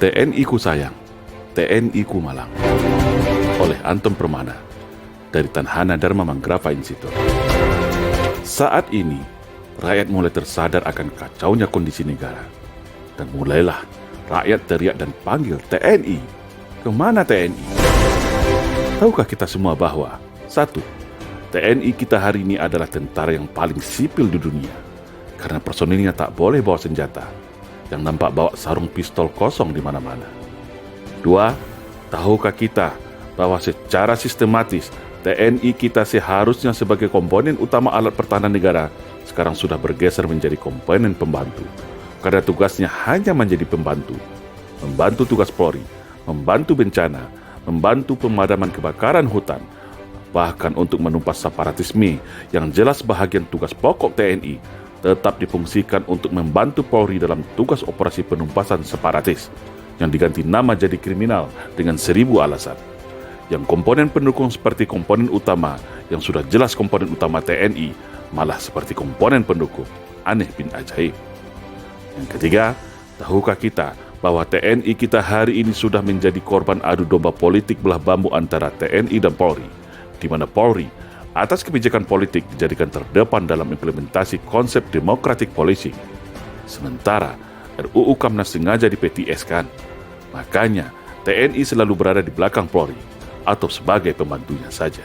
TNI ku sayang, TNI ku malang. Oleh Anton Permana dari Tanhana Dharma Manggrava Institute. Saat ini, rakyat mulai tersadar akan kacaunya kondisi negara. Dan mulailah rakyat teriak dan panggil TNI. Kemana TNI? Tahukah kita semua bahwa 1. TNI kita hari ini adalah tentara yang paling sipil di dunia. Karena personilnya tak boleh bawa senjata, yang nampak bawa sarung pistol kosong di mana-mana. 2. Tahukah kita bahwa secara sistematis TNI kita seharusnya sebagai komponen utama alat pertahanan negara sekarang sudah bergeser menjadi komponen pembantu. Karena tugasnya hanya menjadi pembantu. Membantu tugas Polri, membantu bencana, membantu pemadaman kebakaran hutan, bahkan untuk menumpas separatisme yang jelas bahagian tugas pokok TNI tetap difungsikan untuk membantu Polri dalam tugas operasi penumpasan separatis yang diganti nama jadi kriminal dengan 1000 alasan. Yang komponen pendukung seperti komponen utama yang sudah jelas komponen utama TNI malah seperti komponen pendukung. Aneh bin ajaib. Yang ketiga, tahukah kita bahwa TNI kita hari ini sudah menjadi korban adu domba politik belah bambu antara TNI dan Polri, di mana Polri atas kebijakan politik dijadikan terdepan dalam implementasi konsep democratic policing. Sementara RUU Kamnas sengaja di-PTS-kan. Makanya TNI selalu berada di belakang Polri atau sebagai pembantunya saja.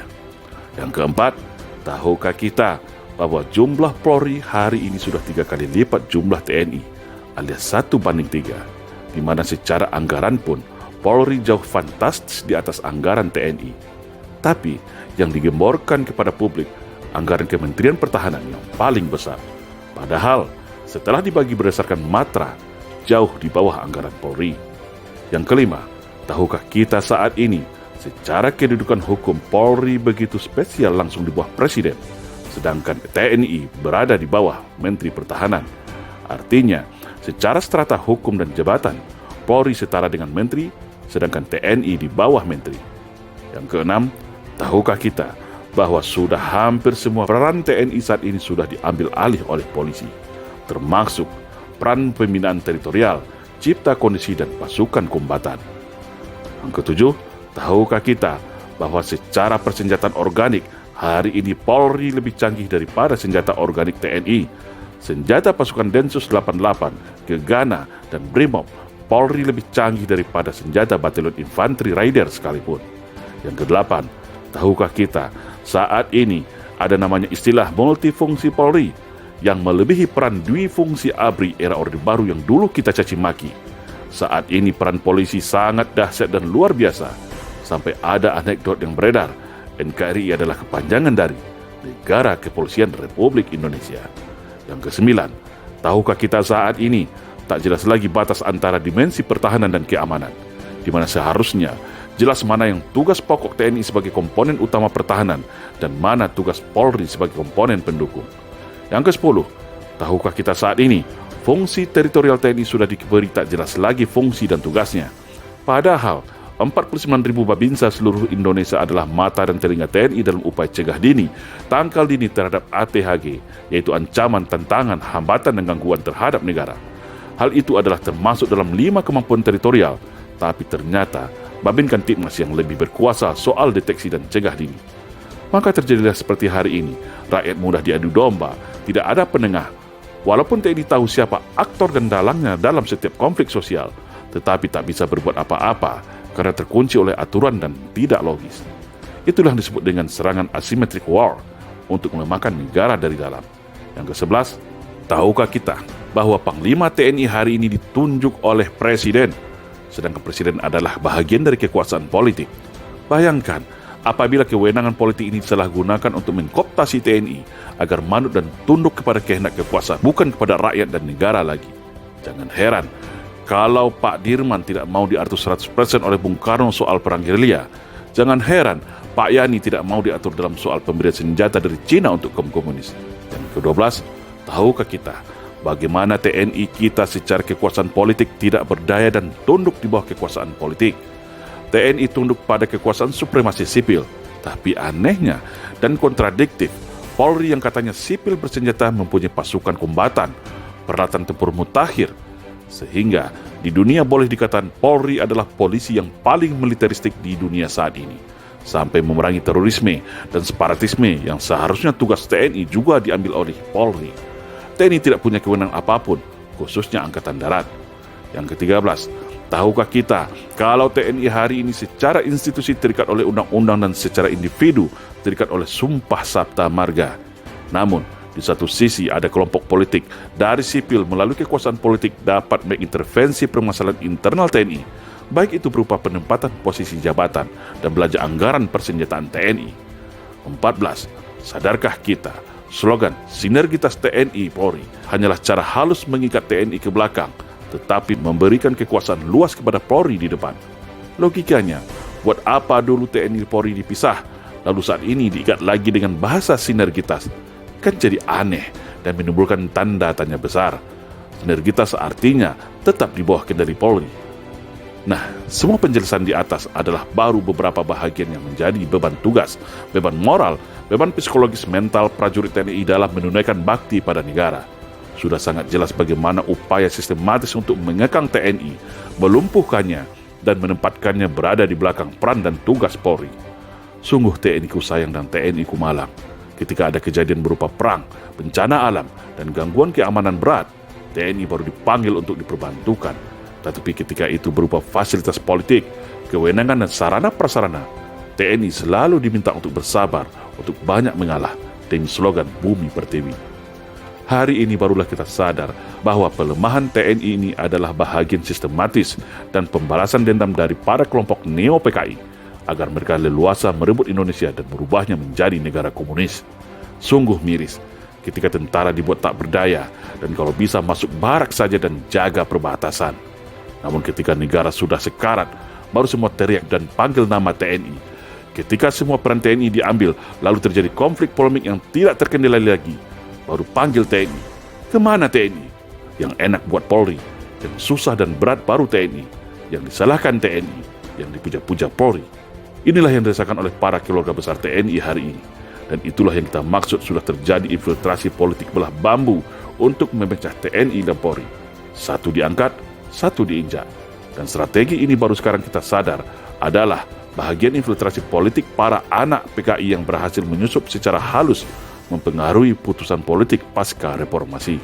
Yang keempat, tahukah kita bahwa jumlah Polri hari ini sudah 3 kali lipat jumlah TNI alias 1:3, di mana secara anggaran pun Polri jauh fantastis di atas anggaran TNI. Tapi yang digemborkan kepada publik anggaran Kementerian Pertahanan yang paling besar. Padahal setelah dibagi berdasarkan matra, jauh di bawah anggaran Polri. Yang kelima, tahukah kita saat ini secara kedudukan hukum Polri begitu spesial langsung di bawah Presiden, sedangkan TNI berada di bawah Menteri Pertahanan. Artinya, secara strata hukum dan jabatan, Polri setara dengan Menteri, sedangkan TNI di bawah Menteri. Yang keenam, tahukah kita bahwa sudah hampir semua peran TNI saat ini sudah diambil alih oleh polisi, termasuk peran pembinaan teritorial, cipta kondisi dan pasukan kombatan. Yang ketujuh, tahukah kita bahwa secara persenjataan organik, hari ini Polri lebih canggih daripada senjata organik TNI. Senjata pasukan Densus 88, Gegana, dan Brimob, Polri lebih canggih daripada senjata Batalion Infanteri Raider sekalipun. Yang kedelapan, tahukah kita saat ini ada namanya istilah multifungsi Polri yang melebihi peran dwifungsi ABRI era Orde Baru yang dulu kita caci maki. Saat ini peran polisi sangat dahsyat dan luar biasa. Sampai ada anekdot yang beredar, NKRI adalah kepanjangan dari Negara Kepolisian Republik Indonesia. Yang kesembilan, tahukah kita saat ini tak jelas lagi batas antara dimensi pertahanan dan keamanan, di mana seharusnya jelas mana yang tugas pokok TNI sebagai komponen utama pertahanan dan mana tugas Polri sebagai komponen pendukung. Yang ke-10, tahukah kita saat ini fungsi teritorial TNI sudah diberi tak jelas lagi fungsi dan tugasnya. Padahal 49.000 babinsa seluruh Indonesia adalah mata dan telinga TNI dalam upaya cegah dini, tangkal dini terhadap ATHG, yaitu ancaman, tantangan, hambatan dan gangguan terhadap negara. Hal itu adalah termasuk dalam 5 kemampuan teritorial, tapi ternyata Babin Kamtibmas yang lebih berkuasa soal deteksi dan cegah dini. Maka terjadilah seperti hari ini, rakyat mudah diadu domba, tidak ada penengah. Walaupun TNI tahu siapa aktor dan dalangnya dalam setiap konflik sosial, tetapi tak bisa berbuat apa-apa karena terkunci oleh aturan dan tidak logis. Itulah yang disebut dengan serangan asymmetric war untuk melemahkan negara dari dalam. Yang ke-11, tahukah kita bahwa Panglima TNI hari ini ditunjuk oleh Presiden, sedangkan Presiden adalah bahagian dari kekuasaan politik. Bayangkan, apabila kewenangan politik ini disalahgunakan untuk mengkooptasi TNI agar manut dan tunduk kepada kehendak kekuasaan, bukan kepada rakyat dan negara lagi. Jangan heran kalau Pak Dirman tidak mau diatur 100% oleh Bung Karno soal perang gerilya. Jangan heran Pak Yani tidak mau diatur dalam soal pemberian senjata dari Cina untuk kaum komunis. Dan ke-12, tahukah kita bagaimana TNI kita secara kekuasaan politik tidak berdaya dan tunduk di bawah kekuasaan politik? TNI tunduk pada kekuasaan supremasi sipil, Tapi anehnya dan kontradiktif, Polri yang katanya sipil bersenjata mempunyai pasukan kombatan, peralatan tempur mutakhir, sehingga di dunia boleh dikatakan Polri adalah polisi yang paling militeristik di dunia saat ini. Sampai memerangi terorisme dan separatisme yang seharusnya tugas TNI juga diambil oleh Polri. TNI tidak punya kewenangan apapun, khususnya Angkatan Darat. Yang ke-13, tahukah kita kalau TNI hari ini secara institusi terikat oleh undang-undang dan secara individu terikat oleh Sumpah Sabta Marga. Namun, di satu sisi ada kelompok politik dari sipil melalui kekuasaan politik dapat mengintervensi permasalahan internal TNI, baik itu berupa penempatan posisi jabatan dan belanja anggaran persenjataan TNI. 14. Sadarkah kita, slogan sinergitas TNI Polri hanyalah cara halus mengikat TNI ke belakang, tetapi memberikan kekuasaan luas kepada Polri di depan. Logikanya, buat apa dulu TNI Polri dipisah, lalu saat ini diikat lagi dengan bahasa sinergitas? Kan jadi aneh dan menimbulkan tanda tanya besar. Sinergitas artinya tetap di bawah kendali Polri. Nah, semua penjelasan di atas adalah baru beberapa bahagian yang menjadi beban tugas, beban moral, beban psikologis mental prajurit TNI dalam menunaikan bakti pada negara. Sudah sangat jelas bagaimana upaya sistematis untuk mengekang TNI, melumpuhkannya, dan menempatkannya berada di belakang peran dan tugas Polri. Sungguh TNI ku sayang dan TNI ku malang. Ketika ada kejadian berupa perang, bencana alam, dan gangguan keamanan berat, TNI baru dipanggil untuk diperbantukan. Tetapi ketika itu berupa fasilitas politik, kewenangan dan sarana prasarana, TNI selalu diminta untuk bersabar, untuk banyak mengalah, dengan slogan Bumi Pertiwi. Hari ini barulah kita sadar bahwa pelemahan TNI ini adalah bahagian sistematis dan pembalasan dendam dari para kelompok neo-PKI, agar mereka leluasa merebut Indonesia dan merubahnya menjadi negara komunis. Sungguh miris ketika tentara dibuat tak berdaya dan kalau bisa masuk barak saja dan jaga perbatasan. Namun ketika negara sudah sekarat, baru semua teriak dan panggil nama TNI. Ketika semua peran TNI diambil, lalu terjadi konflik polemik yang tidak terkendali lagi, baru panggil TNI. Kemana TNI? Yang enak buat Polri, yang susah dan berat baru TNI, yang disalahkan TNI, yang dipuja-puja Polri. Inilah yang dirasakan oleh para keluarga besar TNI hari ini. Dan itulah yang kita maksud sudah terjadi infiltrasi politik belah bambu untuk memecah TNI dan Polri. Satu diangkat, satu diinjak. Dan strategi ini baru sekarang kita sadar adalah bahagian infiltrasi politik para anak PKI yang berhasil menyusup secara halus mempengaruhi putusan politik pasca reformasi.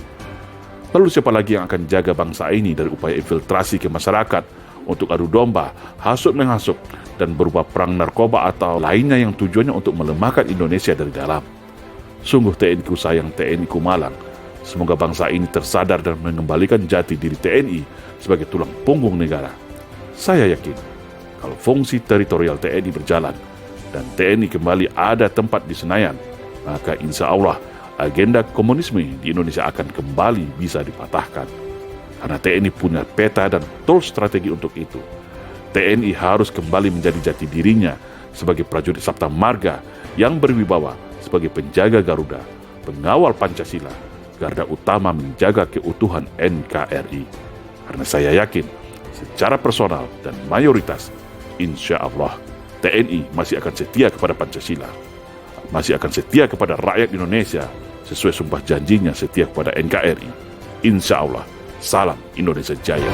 Lalu siapa lagi yang akan jaga bangsa ini dari upaya infiltrasi ke masyarakat untuk adu domba, hasut-menghasut, dan berupa perang narkoba atau lainnya yang tujuannya untuk melemahkan Indonesia dari dalam? Sungguh TNI ku sayang, TNI ku malang. Semoga bangsa ini tersadar dan mengembalikan jati diri TNI sebagai tulang punggung negara. Saya yakin, kalau fungsi teritorial TNI berjalan dan TNI kembali ada tempat di Senayan, maka insya Allah agenda komunisme di Indonesia akan kembali bisa dipatahkan. Karena TNI punya peta dan tools strategi untuk itu. TNI harus kembali menjadi jati dirinya sebagai prajurit Sabta Marga yang berwibawa sebagai penjaga Garuda, pengawal Pancasila, garda utama menjaga keutuhan NKRI. Karena saya yakin, secara personal dan mayoritas, insya Allah, TNI masih akan setia kepada Pancasila, masih akan setia kepada rakyat Indonesia, sesuai sumpah janjinya setia kepada NKRI. Insya Allah, salam Indonesia Jaya.